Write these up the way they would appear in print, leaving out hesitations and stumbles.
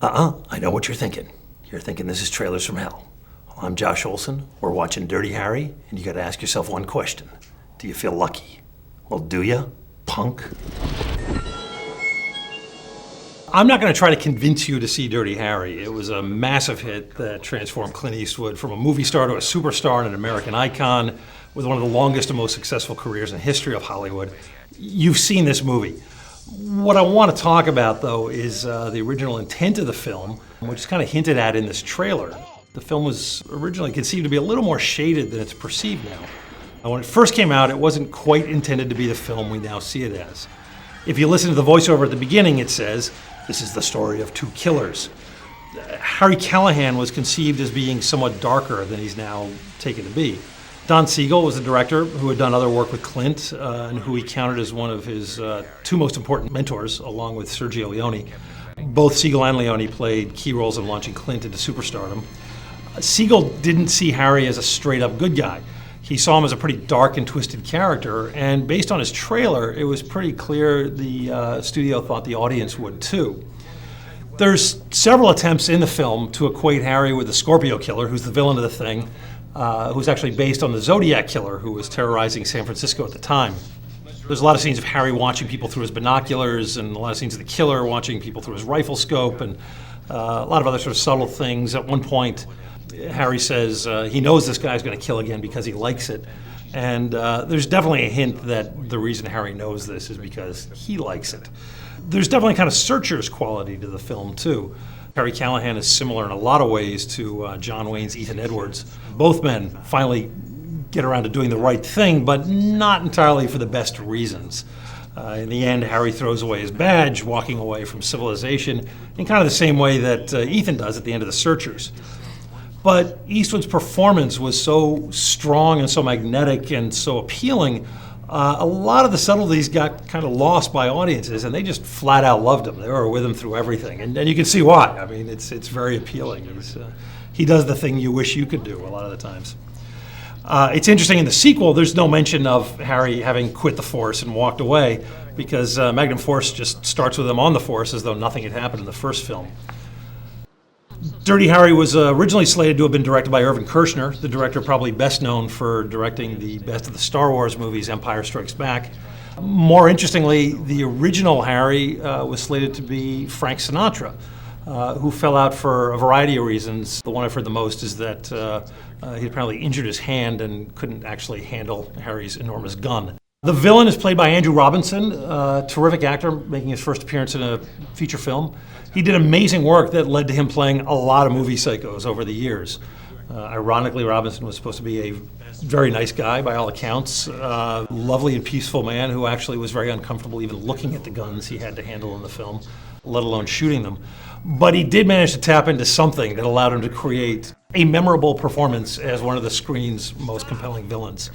I know what you're thinking. You're thinking this is Trailers from Hell. Well, I'm Josh Olson. We're watching Dirty Harry, and you gotta ask yourself one question. Do you feel lucky? Well, do you, punk? I'm not gonna try to convince you to see Dirty Harry. It was a massive hit that transformed Clint Eastwood from a movie star to a superstar and an American icon with one of the longest and most successful careers in the history of Hollywood. You've seen this movie. What I want to talk about, though, is the original intent of the film, which is kind of hinted at in this trailer. The film was originally conceived to be a little more shaded than it's perceived now. When it first came out, it wasn't quite intended to be the film we now see it as. If you listen to the voiceover at the beginning, it says, "This is the story of two killers." Harry Callahan was conceived as being somewhat darker than he's now taken to be. Don Siegel was the director who had done other work with Clint and who he counted as one of his two most important mentors, along with Sergio Leone. Both Siegel and Leone played key roles in launching Clint into superstardom. Siegel didn't see Harry as a straight-up good guy. He saw him as a pretty dark and twisted character, and based on his trailer, it was pretty clear the studio thought the audience would too. There's several attempts in the film to equate Harry with the Scorpio killer, who's the villain of the thing, who's actually based on the Zodiac killer who was terrorizing San Francisco at the time. There's a lot of scenes of Harry watching people through his binoculars, and a lot of scenes of the killer watching people through his rifle scope, and a lot of other sort of subtle things. At one point, Harry says he knows this guy's going to kill again because he likes it. And there's definitely a hint that the reason Harry knows this is because he likes it. There's definitely kind of Searchers quality to the film, too. Harry Callahan is similar in a lot of ways to John Wayne's Ethan Edwards. Both men finally get around to doing the right thing, but not entirely for the best reasons. In the end, Harry throws away his badge, walking away from civilization in kind of the same way that Ethan does at the end of The Searchers. But Eastwood's performance was so strong and so magnetic and so appealing, a lot of the subtleties got kind of lost by audiences, and they just flat out loved him. They were with him through everything, and you can see why. I mean, it's very appealing. He does the thing you wish you could do a lot of the times. It's interesting, in the sequel, there's no mention of Harry having quit the force and walked away, because Magnum Force just starts with him on the force as though nothing had happened in the first film. Dirty Harry was originally slated to have been directed by Irvin Kershner, the director probably best known for directing the best of the Star Wars movies, Empire Strikes Back. More interestingly, the original Harry was slated to be Frank Sinatra, who fell out for a variety of reasons. The one I've heard the most is that he apparently injured his hand and couldn't actually handle Harry's enormous gun. The villain is played by Andrew Robinson, a terrific actor making his first appearance in a feature film. He did amazing work that led to him playing a lot of movie psychos over the years. Ironically, Robinson was supposed to be a very nice guy by all accounts, lovely and peaceful man who actually was very uncomfortable even looking at the guns he had to handle in the film, let alone shooting them. But he did manage to tap into something that allowed him to create a memorable performance as one of the screen's most compelling villains.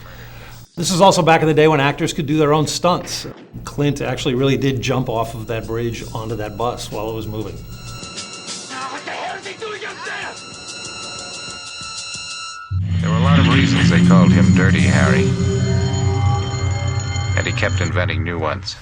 This is also back in the day when actors could do their own stunts. Clint actually really did jump off of that bridge onto that bus while it was moving. What the hell is he doing up there? There were a lot of reasons they called him Dirty Harry, and he kept inventing new ones.